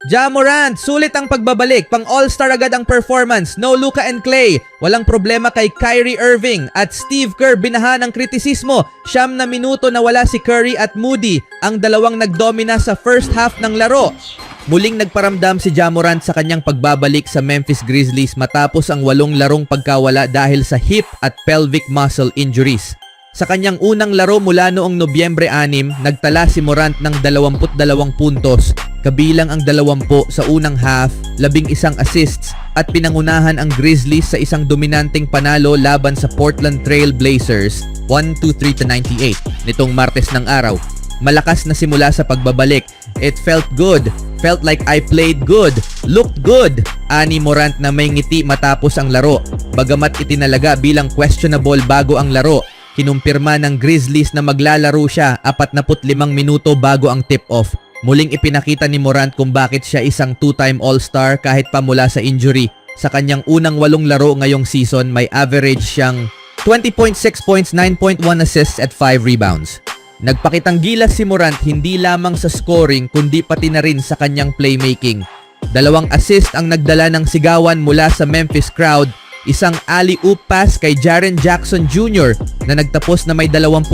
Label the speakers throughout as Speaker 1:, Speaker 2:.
Speaker 1: Ja Morant, sulit ang pagbabalik, pang All-Star agad ang performance, no Luka and Klay, walang problema kay Kyrie Irving at Steve Kerr binaha ng kritisismo, 9 na minuto na wala si Curry at Moody, ang dalawang nagdomina sa first half ng laro. Muling nagparamdam si Ja Morant sa kanyang pagbabalik sa Memphis Grizzlies matapos ang 8 larong pagkawala dahil sa hip at pelvic muscle injuries. Sa kanyang unang laro mula noong Nobyembre 6, nagtala si Morant ng 22 puntos, kabilang ang 20 sa unang half, 11 assists at pinangunahan ang Grizzlies sa isang dominanteng panalo laban sa Portland Trail Blazers 123-98 nitong Martes ng araw. Malakas na simula sa pagbabalik. It felt good. Felt like I played good. Looked good. Ani Morant na may ngiti matapos ang laro. Bagamat itinalaga bilang questionable bago ang laro, kinumpirma ng Grizzlies na maglalaro siya 45 minuto bago ang tip-off. Muling ipinakita ni Morant kung bakit siya isang two-time All-Star kahit pa mula sa injury. Sa kanyang unang 8 laro ngayong season, may average siyang 20.6 points, 9.1 assists at 5 rebounds. Nagpakitang gilas si Morant hindi lamang sa scoring kundi pati na rin sa kanyang playmaking. 2 assist ang nagdala ng sigawan mula sa Memphis crowd, isang alley-oop pass kay Jaren Jackson Jr. na nagtapos na may 21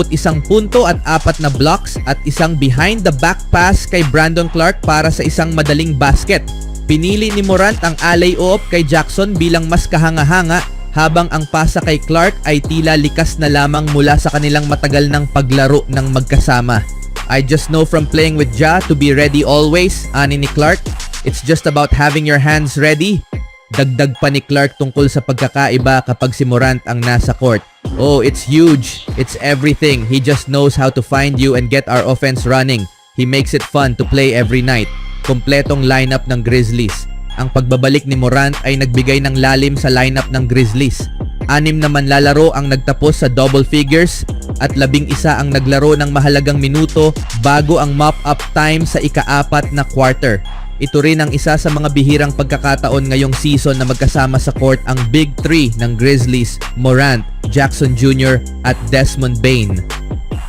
Speaker 1: punto at 4 na blocks at isang behind-the-back pass kay Brandon Clark para sa isang madaling basket. Pinili ni Morant ang alley-oop kay Jackson bilang mas kahanga-hanga habang ang pasa kay Clark ay tila likas na lamang mula sa kanilang matagal ng paglaro ng magkasama. I just know from playing with Ja to be ready always, ani ni Clark. It's just about having your hands ready. Dagdag pa ni Clark tungkol sa pagkakaiba kapag si Morant ang nasa court. Oh, it's huge. It's everything. He just knows how to find you and get our offense running. He makes it fun to play every night. Kompletong lineup ng Grizzlies. Ang pagbabalik ni Morant ay nagbigay ng lalim sa lineup ng Grizzlies. 6 na manlalaro ang nagtapos sa double figures at 11 ang naglaro ng mahalagang minuto bago ang mop-up time sa ika-4 na quarter. Ito rin ang isa sa mga bihirang pagkakataon ngayong season na magkasama sa court ang Big 3 ng Grizzlies, Morant, Jackson Jr. at Desmond Bane.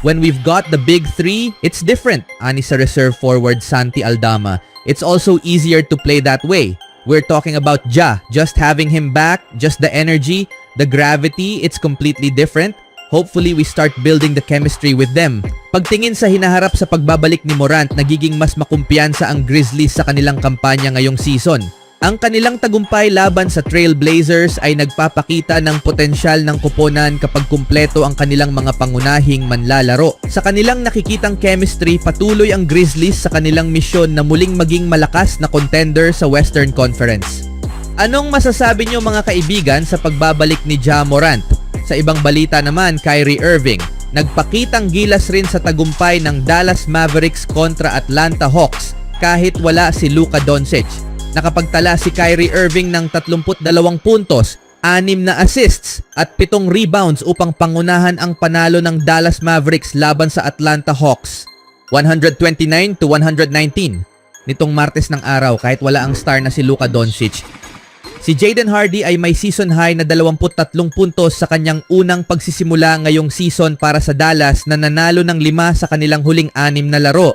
Speaker 1: When we've got the Big 3, it's different, ani sa reserve forward Santi Aldama. It's also easier to play that way. We're talking about Ja, just having him back, just the energy, the gravity, it's completely different. Hopefully, we start building the chemistry with them. Pagtingin sa hinaharap sa pagbabalik ni Morant, nagiging mas makumpiyansa ang Grizzlies sa kanilang kampanya ngayong season. Ang kanilang tagumpay laban sa Trail Blazers ay nagpapakita ng potensyal ng koponan kapag kumpleto ang kanilang mga pangunahing manlalaro. Sa kanilang nakikitang chemistry, patuloy ang Grizzlies sa kanilang misyon na muling maging malakas na contender sa Western Conference. Anong masasabi nyo mga kaibigan sa pagbabalik ni Ja Morant? Sa ibang balita naman, Kyrie Irving, nagpakitang gilas rin sa tagumpay ng Dallas Mavericks kontra Atlanta Hawks kahit wala si Luka Doncic. Nakapagtala si Kyrie Irving ng 32 puntos, 6 na assists at 7 rebounds upang pangunahan ang panalo ng Dallas Mavericks laban sa Atlanta Hawks 129-119 nitong Martes ng araw kahit wala ang star na si Luka Doncic. Si Jaden Hardy ay may season high na 23 puntos sa kanyang unang pagsisimula ngayong season para sa Dallas na nanalo ng 5 sa kanilang huling 6 na laro.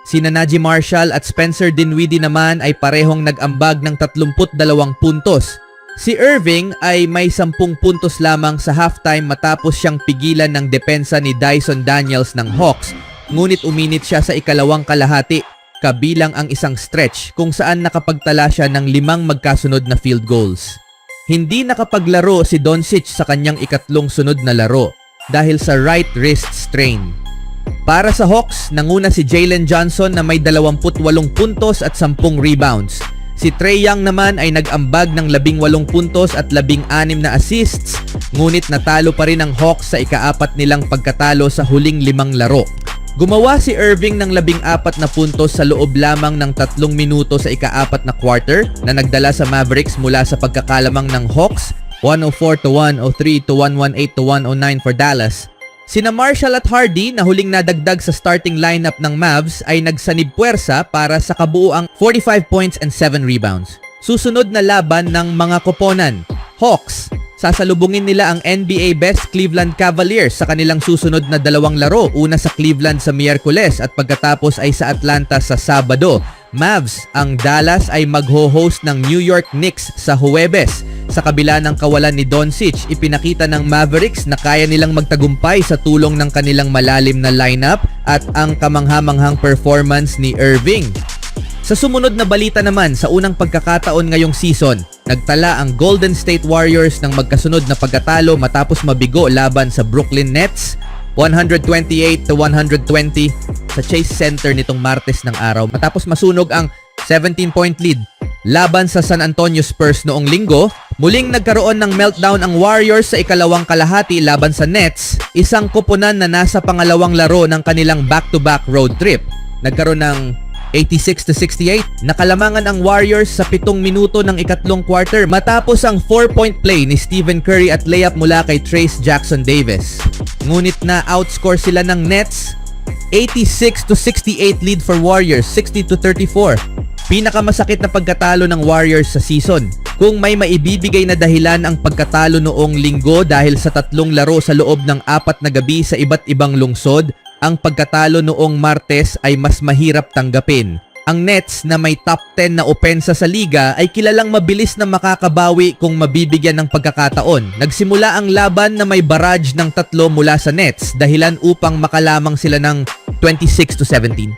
Speaker 1: Sina Najee Marshall at Spencer Dinwiddie naman ay parehong nag-ambag ng 32 puntos. Si Irving ay may 10 puntos lamang sa halftime matapos siyang pigilan ng depensa ni Dyson Daniels ng Hawks, ngunit uminit siya sa ikalawang kalahati, kabilang ang isang stretch kung saan nakapagtala siya ng 5 magkasunod na field goals. Hindi nakapaglaro si Doncic sa kanyang ikatlong sunod na laro dahil sa right wrist strain. Para sa Hawks, nanguna si Jalen Johnson na may 28 puntos at 10 rebounds. Si Trae Young naman ay nag-ambag ng 18 puntos at 16 na assists, ngunit natalo pa rin ang Hawks sa ika-4 nilang pagkatalo sa huling 5 laro. Gumawa si Irving ng 14 na puntos sa loob lamang ng 3 minuto sa ika-4 na quarter na nagdala sa Mavericks mula sa pagkakalamang ng Hawks 104-103 to 118-109 for Dallas. Sina Marshall at Hardy na huling nadagdag sa starting lineup ng Mavs ay nagsanib puwersa para sa kabuuang 45 points and 7 rebounds. Susunod na laban ng mga koponan, Hawks. Sasalubungin nila ang NBA best Cleveland Cavaliers sa kanilang susunod na dalawang laro. Una sa Cleveland sa Miyerkules at pagkatapos ay sa Atlanta sa Sabado. Mavs, ang Dallas ay magho-host ng New York Knicks sa Huwebes. Sa kabila ng kawalan ni Doncic, ipinakita ng Mavericks na kaya nilang magtagumpay sa tulong ng kanilang malalim na lineup at ang kamangha-manghang performance ni Irving. Sa sumunod na balita naman, sa unang pagkakataon ngayong season, nagtala ang Golden State Warriors ng magkasunod na pagkatalo matapos mabigo laban sa Brooklyn Nets 128-120 sa Chase Center nitong Martes ng araw matapos masunog ang 17-point lead laban sa San Antonio Spurs noong Linggo. Muling nagkaroon ng meltdown ang Warriors sa ikalawang kalahati laban sa Nets, isang koponan na nasa pangalawang laro ng kanilang back-to-back road trip. Nagkaroon ng 86-68, nakalamangan ang Warriors sa 7 minuto ng ikatlong quarter matapos ang 4-point play ni Stephen Curry at layup mula kay Trayce Jackson-Davis. Ngunit na outscore sila ng Nets, 86-68 lead for Warriors, 60-34. Pinakamasakit na pagkatalo ng Warriors sa season. Kung may maibibigay na dahilan ang pagkatalo noong Linggo dahil sa 3 laro sa loob ng 4 na gabi sa iba't ibang lungsod, ang pagkatalo noong Martes ay mas mahirap tanggapin. Ang Nets na may top 10 na opensa sa liga ay kilalang mabilis na makakabawi kung mabibigyan ng pagkakataon. Nagsimula ang laban na may barrage ng 3 mula sa Nets dahilan upang makalamang sila ng 26-17.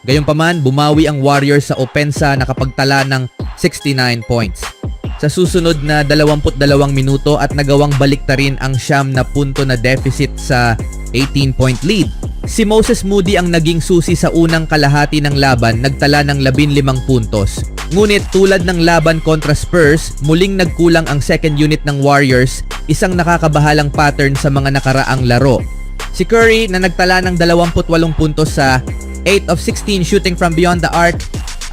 Speaker 1: Gayunpaman, bumawi ang Warriors sa opensa nakapagtala ng 69 points. Sa susunod na 22 minuto at nagawang baliktarin ang 9 na punto na deficit sa 18-point lead. Si Moses Moody ang naging susi sa unang kalahati ng laban, nagtala ng 15 puntos. Ngunit tulad ng laban kontra Spurs, muling nagkulang ang second unit ng Warriors, isang nakakabahalang pattern sa mga nakaraang laro. Si Curry na nagtala ng 28 puntos sa 8 of 16 shooting from beyond the arc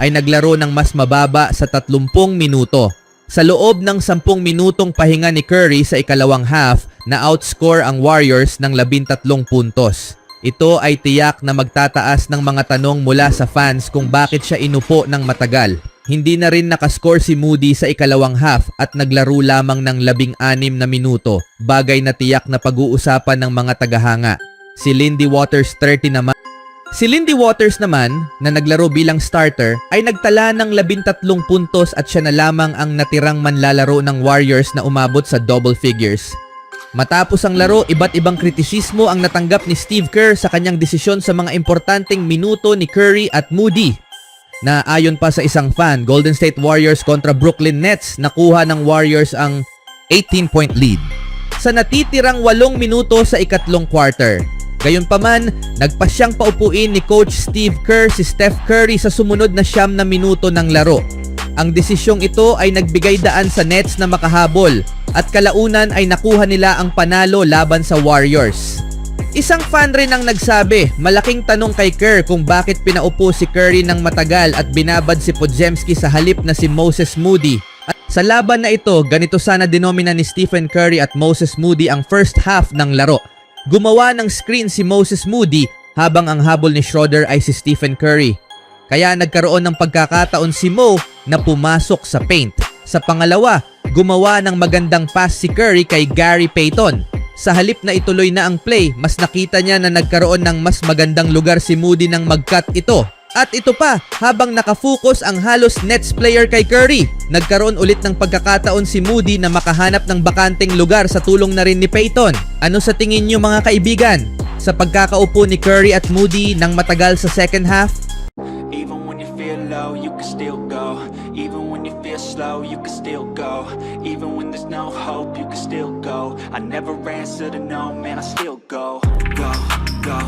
Speaker 1: ay naglaro ng mas mababa sa 30 minuto. Sa loob ng 10 minutong pahinga ni Curry sa ikalawang half, na outscore ang Warriors ng 13 puntos. Ito ay tiyak na magtataas ng mga tanong mula sa fans kung bakit siya inupo ng matagal. Hindi na rin nakascore si Moody sa ikalawang half at naglaro lamang ng 16 na minuto, bagay na tiyak na pag-uusapan ng mga tagahanga. Si Lindy Waters naman, na naglaro bilang starter, ay nagtala ng 13 puntos at siya na lamang ang natirang manlalaro ng Warriors na umabot sa double figures. Matapos ang laro, iba't ibang kritisismo ang natanggap ni Steve Kerr sa kanyang desisyon sa mga importanteng minuto ni Curry at Moody. Na ayon pa sa isang fan, Golden State Warriors kontra Brooklyn Nets, nakuha ng Warriors ang 18-point lead sa natitirang 8 minuto sa ikatlong quarter. Gayunpaman, nagpasyang paupuin ni Coach Steve Kerr si Steph Curry sa sumunod na 9 na minuto ng laro. Ang desisyong ito ay nagbigay daan sa Nets na makahabol at kalaunan ay nakuha nila ang panalo laban sa Warriors. Isang fan rin ang nagsabi, malaking tanong kay Kerr kung bakit pinaupo si Curry ng matagal at binabad si Podziemski sa halip na si Moses Moody. At sa laban na ito, ganito sana dinomina ni Stephen Curry at Moses Moody ang first half ng laro. Gumawa ng screen si Moses Moody habang ang habol ni Schroeder ay si Stephen Curry. Kaya nagkaroon ng pagkakataon si Mo na pumasok sa paint. Sa pangalawa, gumawa ng magandang pass si Curry kay Gary Payton. Sa halip na ituloy na ang play, mas nakita niya na nagkaroon ng mas magandang lugar si Moody nang mag-cut ito. At ito pa, habang nakafocus ang halos Nets player kay Curry, nagkaroon ulit ng pagkakataon si Moody na makahanap ng bakanteng lugar sa tulong na rin ni Payton. Ano sa tingin niyo mga kaibigan? Sa pagkakaupo ni Curry at Moody nang matagal sa second half?
Speaker 2: Even when you feel low, you can still go. Even when you feel slow, you can still go. Even when there's no hope, you can still go. I never answer to no, man, I still go. Go, go.